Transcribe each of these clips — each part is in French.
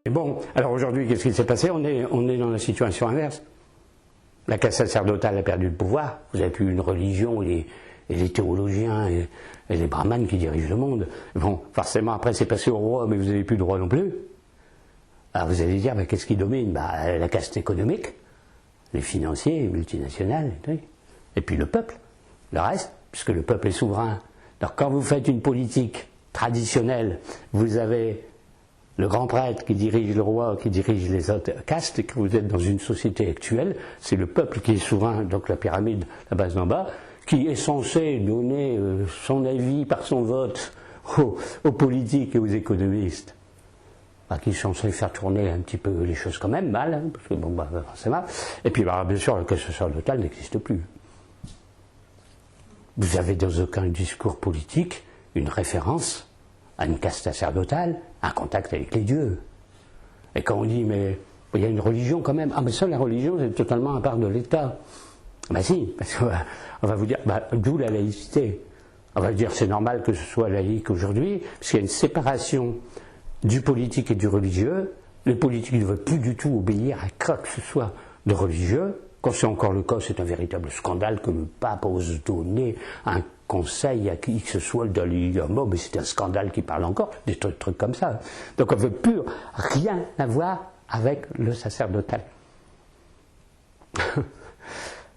Et bon, alors aujourd'hui, qu'est-ce qui s'est passé? On est dans la situation inverse. La caste sacerdotale a perdu le pouvoir. Vous n'avez plus une religion et les théologiens et les brahmanes qui dirigent le monde. Bon, forcément, après, c'est passé au roi, mais vous n'avez plus de roi non plus. Alors vous allez dire, bah, qu'est-ce qui domine? Bah, la caste économique, les financiers, les multinationales, et puis le peuple, le reste, puisque le peuple est souverain. Alors quand vous faites une politique traditionnelle, vous avez le grand prêtre qui dirige le roi, qui dirige les autres castes, et que vous êtes dans une société actuelle, c'est le peuple qui est souverain, donc la pyramide, la base d'en bas, qui est censé donner son avis par son vote aux politiques et aux économistes. Bah, qui sont censés faire tourner un petit peu les choses quand même, mal, hein, parce que bon, bah, c'est mal. Et puis, bah, bien sûr, le caste sacerdotal n'existe plus. Vous avez dans aucun discours politique une référence à une caste sacerdotale, un contact avec les dieux. Et quand on dit, mais il y a une religion quand même, ah mais ça, la religion, c'est totalement à part de l'État. Ben si, parce qu'on va vous dire, bah, d'où la laïcité. On va dire, c'est normal que ce soit laïque aujourd'hui, parce qu'il y a une séparation du politique et du religieux. Les politiques ne veulent plus du tout obéir à quoi que ce soit de religieux. Quand c'est encore le cas, c'est un véritable scandale que le pape ose donner un conseil à qui que ce soit de l'homme, mais c'est un scandale qui parle encore, des trucs comme ça. Donc on ne veut plus rien avoir avec le sacerdotal.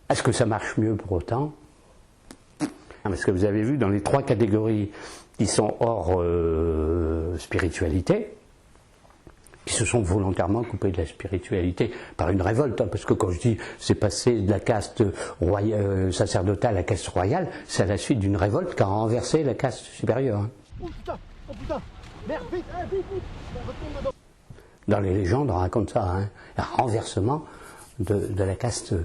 Est-ce que ça marche mieux pour autant? Parce que vous avez vu, dans les trois catégories qui sont hors spiritualité, qui se sont volontairement coupés de la spiritualité par une révolte, hein, parce que quand je dis c'est passé de la caste sacerdotale à la caste royale, c'est à la suite d'une révolte qui a renversé la caste supérieure. Hein. Oh putain, merde, vite, vite, retourne dedans. Dans les légendes, on raconte ça, hein, un renversement de la caste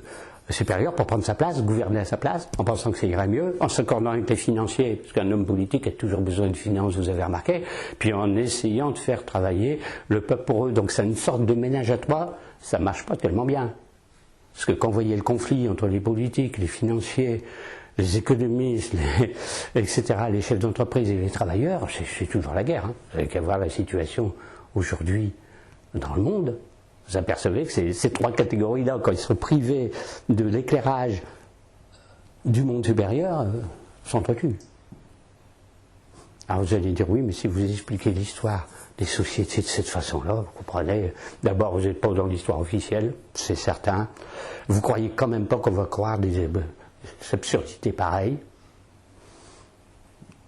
supérieure pour prendre sa place, gouverner à sa place, en pensant que ça irait mieux, en s'accordant avec les financiers, parce qu'un homme politique a toujours besoin de finances, vous avez remarqué, puis en essayant de faire travailler le peuple pour eux. Donc c'est une sorte de ménage à trois, ça ne marche pas tellement bien. Parce que quand vous voyez le conflit entre les politiques, les financiers, les économistes, etc., les chefs d'entreprise et les travailleurs, c'est toujours la guerre. Hein. Vous n'avez qu'à voir la situation aujourd'hui dans le monde. Vous apercevez que ces trois catégories-là, quand ils sont privés de l'éclairage du monde supérieur, s'entretuent. Alors vous allez dire, oui, mais si vous expliquez l'histoire des sociétés de cette façon-là, vous comprenez, d'abord vous n'êtes pas dans l'histoire officielle, c'est certain. Vous croyez quand même pas qu'on va croire des absurdités pareilles.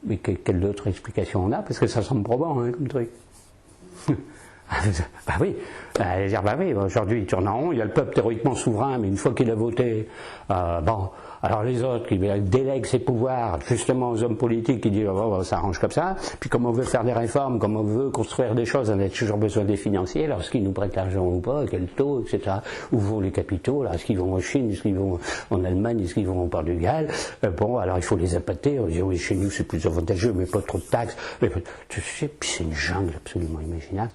Mais quelle autre explication on a? Parce que ça semble probant, hein, comme truc. Bah oui, aujourd'hui il tourne en rond, il y a le peuple théoriquement souverain, mais une fois qu'il a voté, bon, alors les autres qui délèguent ses pouvoirs justement aux hommes politiques qui disent oh, ça arrange comme ça, puis comme on veut faire des réformes, comme on veut construire des choses, on a toujours besoin des financiers, alors est-ce qu'ils nous prêtent l'argent ou pas, quel taux, etc. Où vont les capitaux, alors est-ce qu'ils vont en Chine, est-ce qu'ils vont en Allemagne, est-ce qu'ils vont au Portugal, bon, alors il faut les appâter, on dit oui chez nous c'est plus avantageux, mais pas trop de taxes, mais, tu sais, puis c'est une jungle absolument imaginable.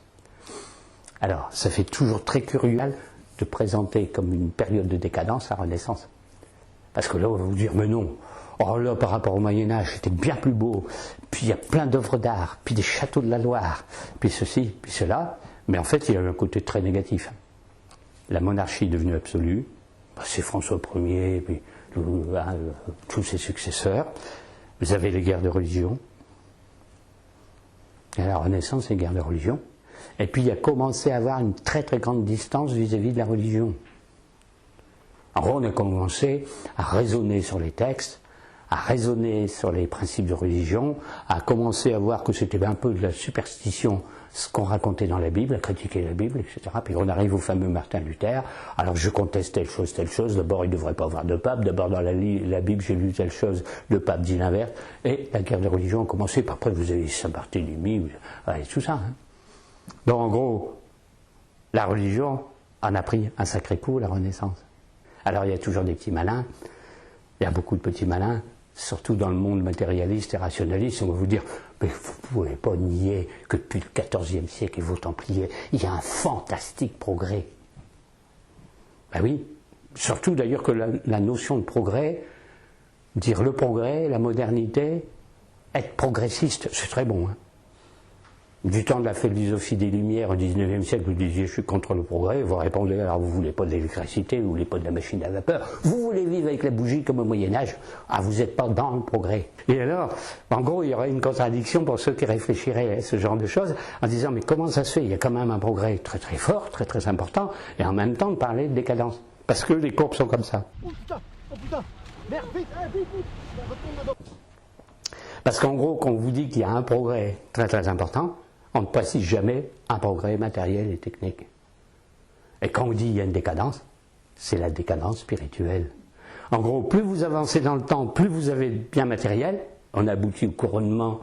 Alors, ça fait toujours très curieux de présenter comme une période de décadence la Renaissance. Parce que là, on va vous dire, mais non, oh là, par rapport au Moyen-Âge, c'était bien plus beau, puis il y a plein d'œuvres d'art, puis des châteaux de la Loire, puis ceci, puis cela, mais en fait, il y a un côté très négatif. La monarchie est devenue absolue, c'est François Ier, puis tous ses successeurs, vous avez les guerres de religion, et à la Renaissance, les guerres de religion. Et puis il a commencé à avoir une très très grande distance vis-à-vis de la religion. En gros, on a commencé à raisonner sur les textes, à raisonner sur les principes de religion, à commencer à voir que c'était un peu de la superstition ce qu'on racontait dans la Bible, à critiquer la Bible, etc. Puis on arrive au fameux Martin Luther. Alors je conteste telle chose. D'abord, il ne devrait pas avoir de pape. D'abord, dans la Bible, j'ai lu telle chose. Le pape dit l'inverse. Et la guerre de religion a commencé. Puis après, vous avez Saint-Barthélemy, et tout ça. Hein. Donc en gros, la religion en a pris un sacré coup, la Renaissance. Alors il y a toujours des petits malins, il y a beaucoup de petits malins, surtout dans le monde matérialiste et rationaliste, on va vous dire, mais vous ne pouvez pas nier que depuis le XIVe siècle et vos Templiers, il y a un fantastique progrès. Ben oui, surtout d'ailleurs que la notion de progrès, dire le progrès, la modernité, être progressiste, c'est très bon. Hein. Du temps de la philosophie des Lumières au XIXe siècle, vous disiez je suis contre le progrès, vous répondez alors vous voulez pas de l'électricité, vous voulez pas de la machine à vapeur, vous voulez vivre avec la bougie comme au Moyen-Âge, ah vous n'êtes pas dans le progrès. Et alors, en gros, il y aurait une contradiction pour ceux qui réfléchiraient à ce genre de choses, en disant mais comment ça se fait, il y a quand même un progrès très très fort, très très important, et en même temps de parler de décadence. Parce que les courbes sont comme ça. Oh putain, merde, vite, vite, vite, retourne dedans. Parce qu'en gros, quand on vous dit qu'il y a un progrès très très important, on ne précise jamais un progrès matériel et technique. Et quand on dit qu'il y a une décadence, c'est la décadence spirituelle. En gros, plus vous avancez dans le temps, plus vous avez de biens matériels, on aboutit au couronnement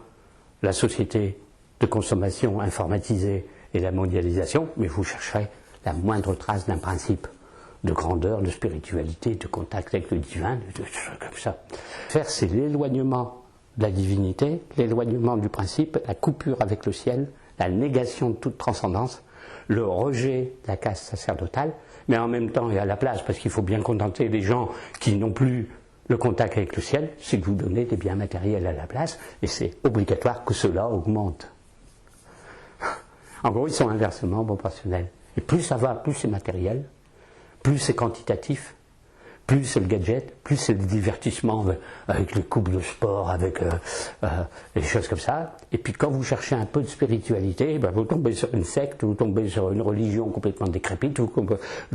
de la société de consommation informatisée et la mondialisation, mais vous chercherez la moindre trace d'un principe de grandeur, de spiritualité, de contact avec le divin, de choses comme ça. Faire, c'est l'éloignement de la divinité, l'éloignement du principe, la coupure avec le ciel, la négation de toute transcendance, le rejet de la caste sacerdotale, mais en même temps et à la place, parce qu'il faut bien contenter les gens qui n'ont plus le contact avec le ciel, c'est que vous donnez des biens matériels à la place, et c'est obligatoire que cela augmente. En gros, ils sont inversement proportionnels. Et plus ça va, plus c'est matériel, plus c'est quantitatif, plus c'est le gadget, plus c'est le divertissement avec les coupes de sport, avec des choses comme ça. Et puis quand vous cherchez un peu de spiritualité, ben vous tombez sur une secte, vous tombez sur une religion complètement décrépite, vous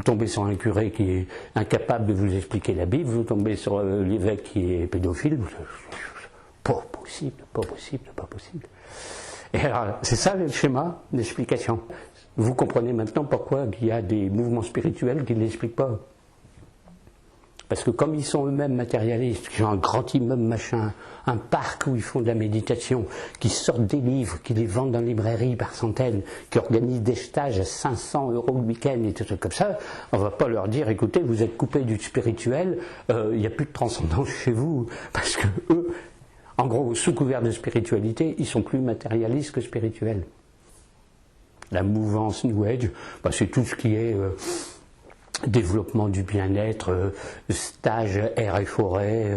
tombez sur un curé qui est incapable de vous expliquer la Bible, vous tombez sur l'évêque qui est pédophile. Pas possible, pas possible, pas possible. Et alors, c'est ça le schéma d'explication. Vous comprenez maintenant pourquoi il y a des mouvements spirituels qui ne l'expliquent pas. Parce que comme ils sont eux-mêmes matérialistes, qui ont un grand immeuble machin, un parc où ils font de la méditation, qui sortent des livres, qui les vendent dans les librairies par centaines, qui organisent des stages à 500 € le week-end et tout ça comme ça, on ne va pas leur dire, écoutez, vous êtes coupés du spirituel, il n'y a plus de transcendance chez vous, parce que eux, en gros, sous couvert de spiritualité, ils sont plus matérialistes que spirituels. La mouvance New Age, bah, c'est tout ce qui est développement du bien-être, stage air et forêt,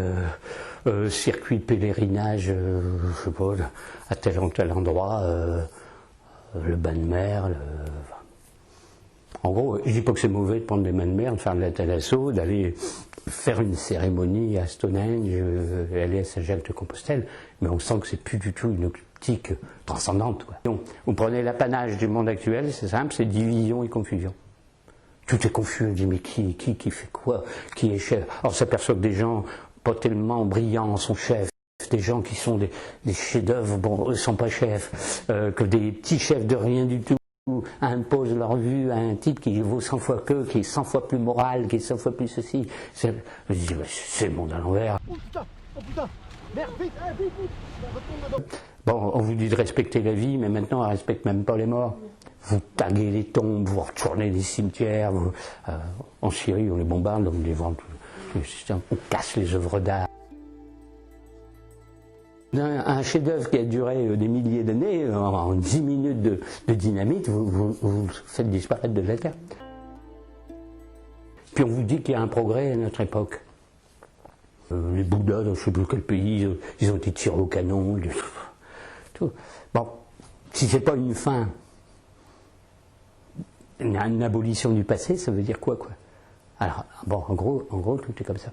circuit de pèlerinage, je sais pas, à tel ou tel endroit, le bain de mer. En gros, je dis pas que c'est mauvais de prendre des bains de mer, de faire de la thalasso, d'aller faire une cérémonie à Stonehenge, aller à Saint-Jacques-de-Compostelle, mais on sent que c'est plus du tout une optique transcendante, quoi. Donc, vous prenez l'apanage du monde actuel, c'est simple, c'est division et confusion. Tout est confus, on dit mais qui fait quoi, qui est chef. Alors on s'aperçoit que des gens pas tellement brillants sont chefs, des gens qui sont des chefs-d'œuvre, bon, eux sont pas chefs, que des petits chefs de rien du tout imposent leur vue à un type qui vaut 100 fois qu'eux, qui est 100 fois plus moral, qui est 100 fois plus ceci. Je dis, c'est le monde à l'envers. Oh putain, merde, vite, vite, retourne dedans. Bon, on vous dit de respecter la vie, mais maintenant on ne respecte même pas les morts. Vous taguez les tombes, vous retournez les cimetières, en Syrie on les bombarde, on les vend, on casse les œuvres d'art. Un chef-d'œuvre qui a duré des milliers d'années, en 10 minutes de dynamite, vous le faites disparaître de la terre. Puis on vous dit qu'il y a un progrès à notre époque. Les Bouddhas, dans je ne sais plus quel pays, ils ont été tirés au canon. Tout. Bon, si c'est pas une fin, une abolition du passé, ça veut dire quoi? Alors, bon, en gros, tout est comme ça.